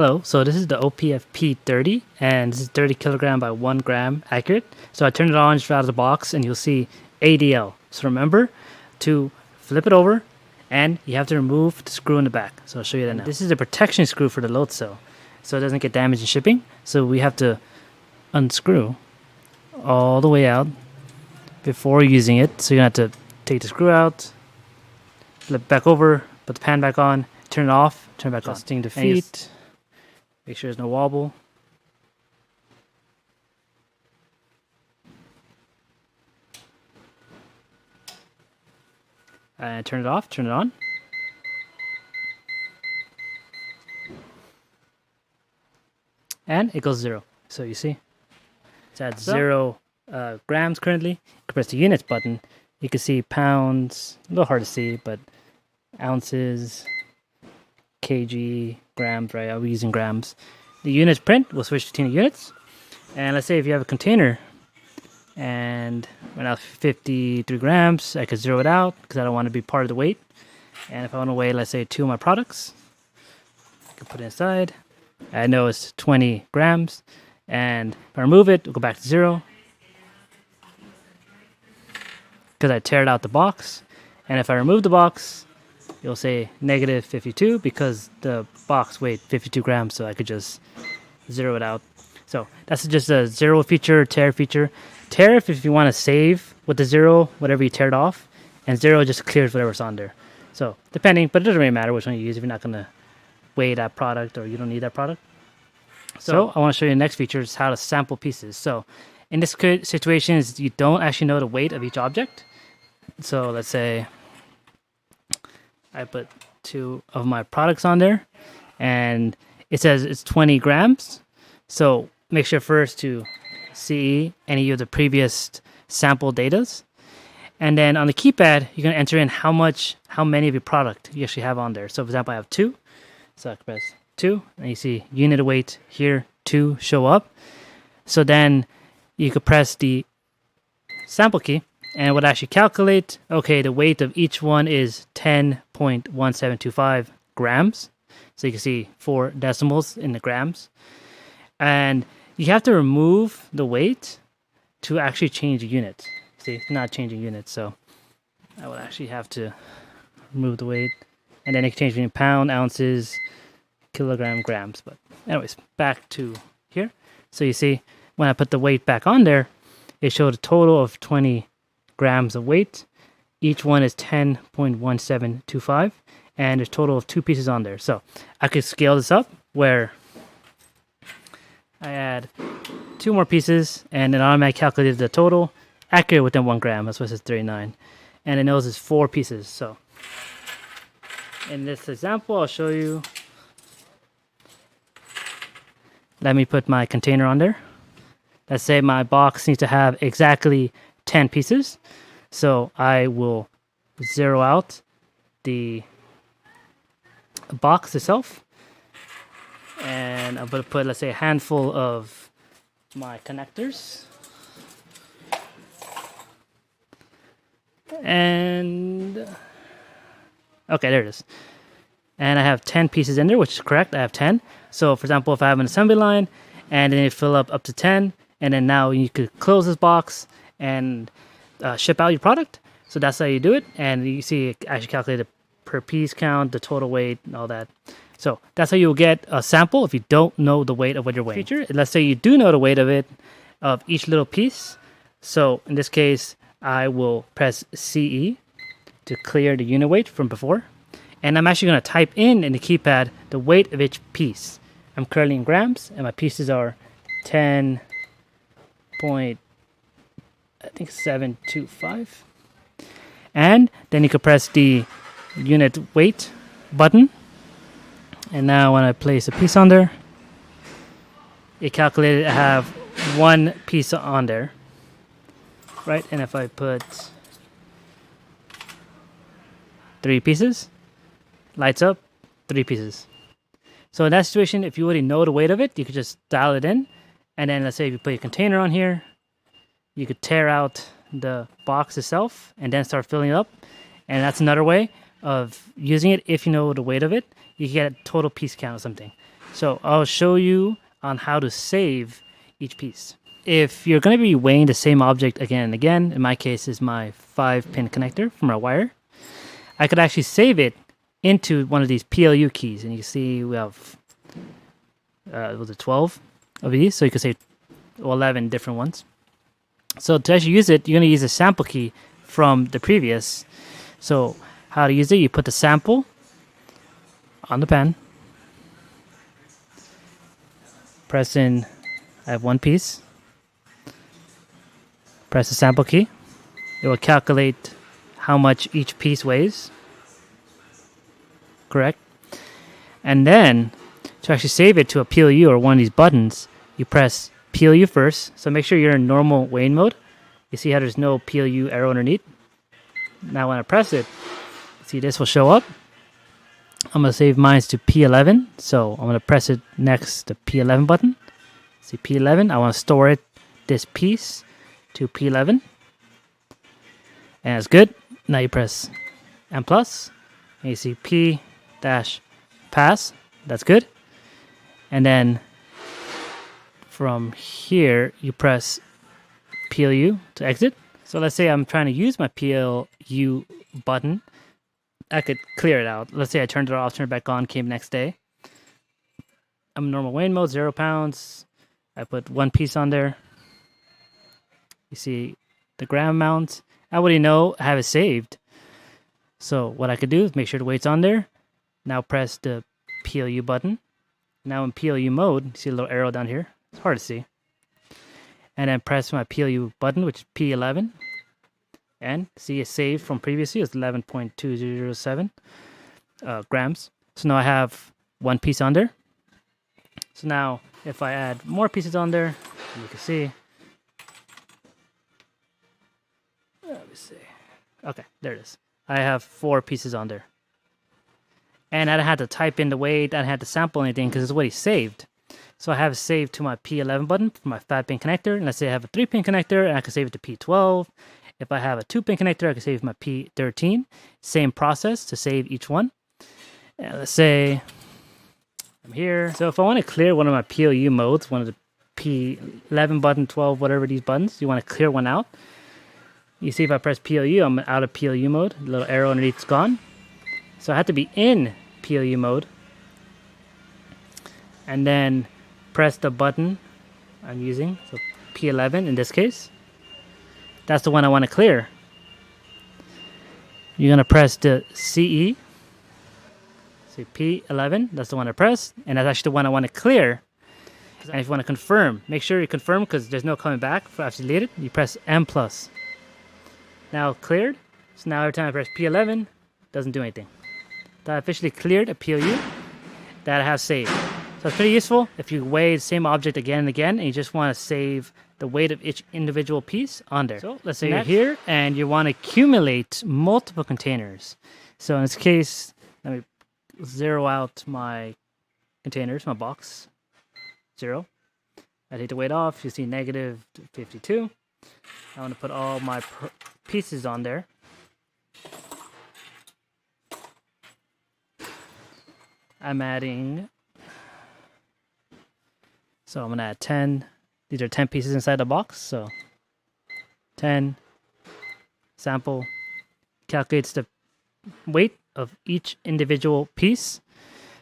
Hello, so this is the OPF-P 30, and this is 30 kilogram by 1 gram accurate. So I turned it on just out of the box, and you'll see ADL. So remember to flip it over, and you have to remove the screw in the back. So I'll show you that now. This is a protection screw for the load cell, so it doesn't get damaged in shipping. So we have to unscrew all the way out before using it. So you have to take the screw out, flip it back over, put the pan back on, turn it off, turn it back on. Adjusting the feet. Make sure there's no wobble. And turn it off, turn it on. And it goes 0. So you see, it's at 0 grams currently. You can press the units button. You can see pounds, a little hard to see, but ounces, kg, grams, right? I'll be using grams. The units print will switch between the units. And let's say if you have a container and right now 53 grams, I could 0 it out because I don't want to be part of the weight. And if I want to weigh, let's say 2 of my products, I can put it inside. I know it's 20 grams. And if I remove it, it'll go back to 0 because I tear it out the box. And if I remove the box, you'll say negative 52 because the box weighed 52 grams, so I could just 0 it out. So that's just a 0 feature, tear feature. Tear if you want to save with the 0, whatever you teared off, and 0 just clears whatever's on there. So depending, but it doesn't really matter which one you use if you're not going to weigh that product or you don't need that product. So I want to show you the next feature is how to sample pieces. So in this situation, is you don't actually know the weight of each object. So let's say I put 2 of my products on there and it says it's 20 grams. So make sure first to see any of the previous sample datas. And then on the keypad, you're going to enter in how many of your product you actually have on there. So for example, I have 2. So I can press 2 and you see unit weight here, 2 show up. So then you could press the sample key and it would actually calculate, okay, the weight of each one is 10.1725 grams. So you can see 4 decimals in the grams. And you have to remove the weight to actually change the unit. See, it's not changing units, so I would actually have to remove the weight. And then it can change between pound, ounces, kilogram, grams. But anyways, back to here. So you see, when I put the weight back on there, it showed a total of 20 grams of weight. Each one is 10.1725, and there's a total of 2 pieces on there. So I could scale this up where I add 2 more pieces, and it automatically calculated the total accurate within 1 gram. That's why it says 39, and it knows it's 4 pieces. So in this example, I'll show you. Let me put my container on there. Let's say my box needs to have exactly 10 pieces. So I will 0 out the box itself. And I'm going to put, let's say, a handful of my connectors. And okay, there it is. And I have 10 pieces in there, which is correct. I have 10. So for example, if I have an assembly line and then you fill up to 10, and then now you could close this box and ship out your product. So that's how you do it. And you see it actually calculated per piece count, the total weight, and all that. So that's how you'll get a sample if you don't know the weight of what you're weighing. Feature, let's say you do know the weight of it, of each little piece. So in this case, I will press CE to clear the unit weight from before. And I'm actually going to type in the keypad the weight of each piece. I'm currently in grams, and my pieces are 10.725. And then you can press the unit weight button. And now when I place a piece on there, it calculated I have 1 piece on there. Right? And if I put 3 pieces, lights up, 3 pieces. So in that situation, if you already know the weight of it, you could just dial it in. And then let's say if you put your container on here, you could tear out the box itself and then start filling it up. And that's another way of using it if you know the weight of it. You can get a total piece count or something. So I'll show you on how to save each piece. If you're going to be weighing the same object again and again, in my case is my 5-pin connector from our wire, I could actually save it into one of these PLU keys. And you can see we have, was it 12 of these? So you could say 11 different ones. So to actually use it, you're going to use a sample key from the previous. So how to use it, you put the sample on the pen, press in, I have one piece, press the sample key. It will calculate how much each piece weighs. Correct. And then to actually save it to a PLU or one of these buttons, you press PLU first. So make sure you're in normal weighing mode. You see how there's no PLU arrow underneath? Now when I press it, see this will show up. I'm going to save mine to P11. So I'm going to press it next to P11 button. See P11, I want to store it, this piece, to P11. And it's good. Now you press M+, and you see P-pass. That's good. And then from here, you press PLU to exit. So let's say I'm trying to use my PLU button. I could clear it out. Let's say I turned it off, turned it back on, came next day. I'm in normal weighing mode, 0 pounds. I put one piece on there. You see the gram amount. I already know I have it saved. So what I could do is make sure the weight's on there. Now press the PLU button. Now in PLU mode, you see a little arrow down here. It's hard to see. And then press my PLU button, which is P11. And see it's saved from previously. It's 11.207 grams. So now I have one piece on there. So now if I add more pieces on there, you can see. Let me see. Okay, there it is. I have 4 pieces on there. And I don't have to type in the weight. I don't have to sample anything because it's already saved. So I have it saved to my P11 button for my 5-pin connector. And let's say I have a 3-pin connector and I can save it to P12. If I have a 2-pin connector, I can save my P13. Same process to save each one. And let's say I'm here. So if I want to clear one of my PLU modes, one of the P11 button, 12, whatever these buttons, you want to clear one out. You see if I press PLU, I'm out of PLU mode. The little arrow underneath is gone. So I have to be in PLU mode. And then press the button I'm using. So P11 in this case. That's the one I want to clear. You're going to press the CE. See P11, that's the one I pressed. And that's actually the one I want to clear. And if you want to confirm, make sure you confirm because there's no coming back after you delete it. You press M+. Now cleared. So now every time I press P11, it doesn't do anything. That officially cleared a PLU that I have saved. So it's pretty useful if you weigh the same object again and again and you just want to save the weight of each individual piece on there. So let's say you're here and you want to accumulate multiple containers. So in this case, let me zero out my containers, my box. 0. I take the weight off. You see negative 52. I want to put all my pieces on there. I'm adding. So I'm going to add 10. These are 10 pieces inside the box. So 10. Sample. Calculates the weight of each individual piece.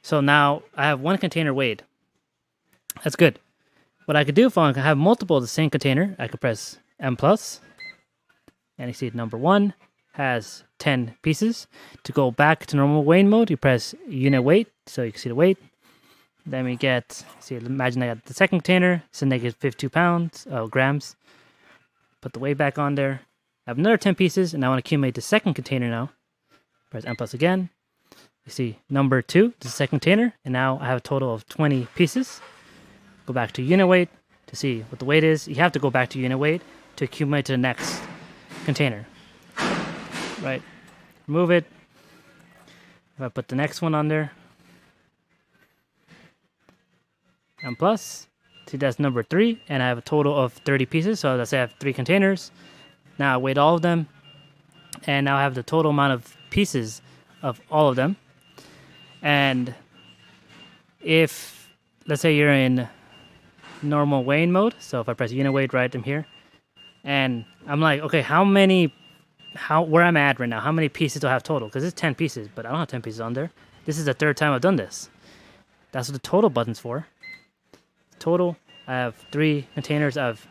So now I have one container weighed. That's good. What I could do if I have multiple of the same container, I could press M+. And you see number 1 has 10 pieces. To go back to normal weighing mode, you press unit weight, so you can see the weight. Then we get, see, imagine I got the second container, it's a negative 52 grams. Put the weight back on there. I have another 10 pieces, and I want to accumulate the second container now. Press M+ again. You see number 2, the second container, and now I have a total of 20 pieces. Go back to unit weight to see what the weight is. You have to go back to unit weight to accumulate to the next container. Right. Remove it. If I put the next one on there. M+. See, that's number 3. And I have a total of 30 pieces. So let's say I have 3 containers. Now I weighed all of them. And now I have the total amount of pieces of all of them. And if let's say you're in normal weighing mode. So if I press unit weight right in here, and I'm like, okay, where I'm at right now, how many pieces do I have total? Because it's 10 pieces, but I don't have 10 pieces on there. This is the third time I've done this. That's what the total button's for. Total, I have 3 containers I've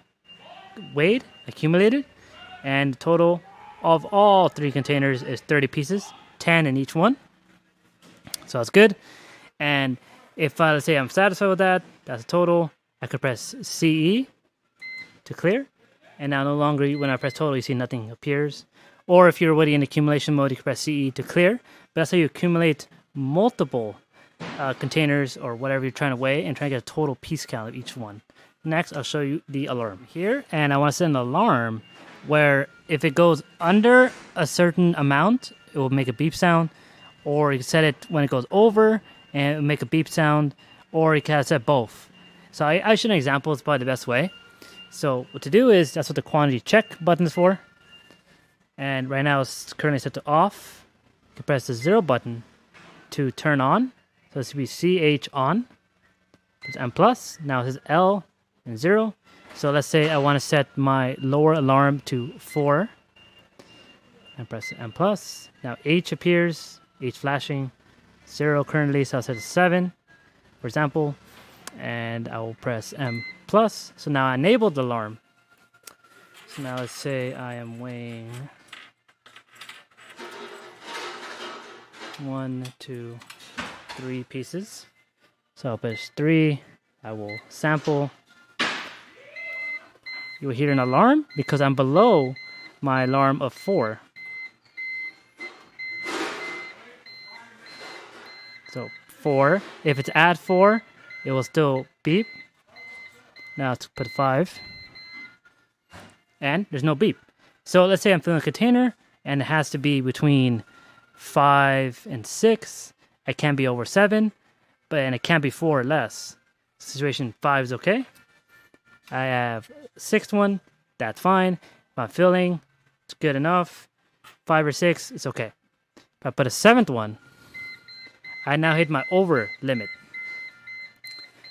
weighed, accumulated, and the total of all 3 containers is 30 pieces, 10 in each one. So that's good. And if let's say I'm satisfied with that, that's a total. I could press CE to clear, and now no longer when I press total, you see nothing appears. Or if you're already in accumulation mode, you can press CE to clear. But that's how you accumulate multiple containers or whatever you're trying to weigh and try to get a total piece count of each one. Next, I'll show you the alarm here, and I want to set an alarm where if it goes under a certain amount, it will make a beep sound, or you can set it when it goes over and it will make a beep sound, or you can set both. So I showed an example, it's probably the best way. So what to do is, that's what the quantity check button is for. And right now it's currently set to off. You can press the 0 button to turn on. So this would be CH on. It's M plus. Now it says L and 0. So let's say I want to set my lower alarm to 4. And press M plus. Now H appears. H flashing. 0 currently, so I'll set it to 7, for example. And I will press M plus. So now I enabled the alarm. So now let's say I am weighing 1, 2, 3 pieces. So I'll press 3. I will sample. You will hear an alarm because I'm below my alarm of 4. So 4. If it's at 4, it will still beep. Now let's put 5. And there's no beep. So let's say I'm filling a container and it has to be between 5 and 6. It can't be over 7, and it can't be 4 or less. Situation 5 is okay. I have 6th one, that's fine. If I'm filling, it's good enough. 5 or 6, it's okay. If I put a 7th one, I now hit my over limit.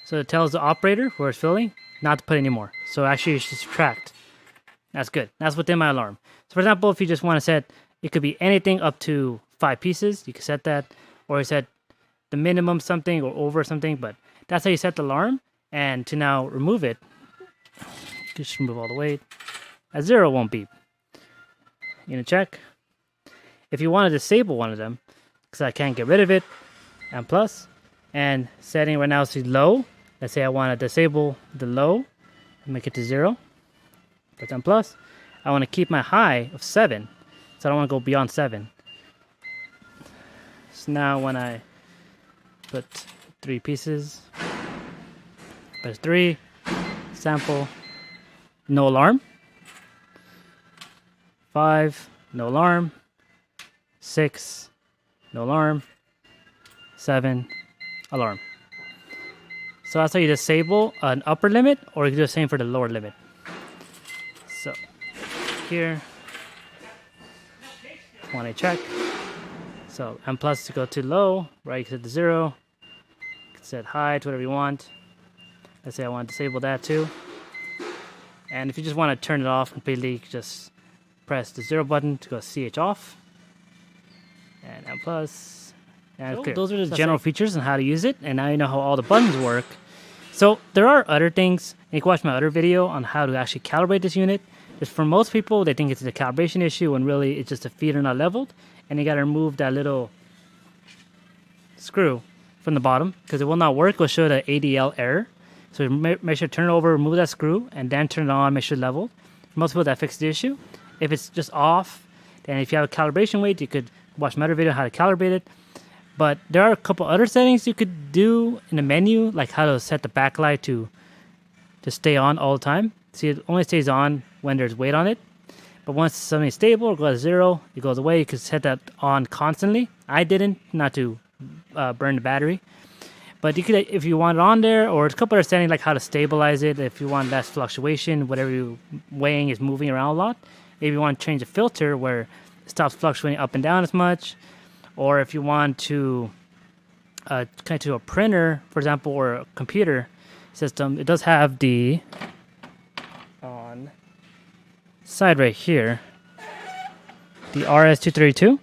So it tells the operator where it's filling not to put any more. So actually you should subtract. That's good. That's within my alarm. So for example, if you just want to set, it could be anything up to 5 pieces. You can set that. Or you set the minimum something or over something. But that's how you set the alarm. And to now remove it, just remove all the weight. At 0, it won't beep. You know, check. If you want to disable one of them, because I can't get rid of it, M plus. And setting right now is low. Let's say I want to disable the low and make it to 0. That's M plus. I want to keep my high of 7. So I don't want to go beyond 7. So now when I put 3 pieces, press 3, sample, no alarm. 5, no alarm. 6, no alarm. 7, alarm. So that's how you disable an upper limit, or you can do the same for the lower limit. So here, when I check, so M plus to go to low, right? You can set to 0, you can set high to whatever you want. Let's say I want to disable that too. And if you just want to turn it off completely, you can just press the 0 button to go CH off. And M plus. And so those are the general features and how to use it. And now you know how all the buttons work. So there are other things. You can watch my other video on how to actually calibrate this unit. Just for most people, they think it's a calibration issue when really it's just a feeder not leveled. And you got to remove that little screw from the bottom because it will not work. It will show the ADL error. So make sure to turn it over, remove that screw, and then turn it on, make sure it's leveled. For most people, that fixes the issue. If it's just off, then if you have a calibration weight, you could watch my other video on how to calibrate it. But there are a couple other settings you could do in the menu, like how to set the backlight to stay on all the time. See, it only stays on when there's weight on it. But once something's stable or goes to 0, it goes away. You can set that on constantly. I didn't, not to burn the battery. But you could, if you want it on there, or a couple other settings like how to stabilize it. If you want less fluctuation, whatever you're weighing is moving around a lot. If you want to change the filter where it stops fluctuating up and down as much. Or if you want to connect to a printer, for example, or a computer system, it does have the on side right here, the RS-232,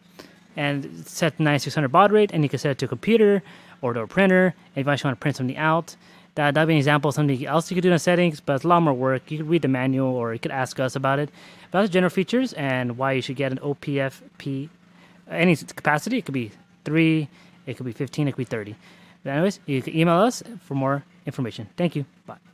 and it's set to 9600 baud rate, and you can set it to a computer or to a printer. And if you actually want to print something out, that'd be an example of something else you could do in the settings, but it's a lot more work. You could read the manual or you could ask us about it. But that's general features and why you should get an OPF-P. Any capacity, it could be 3, it could be 15, it could be 30. But anyways, you can email us for more information. Thank you. Bye.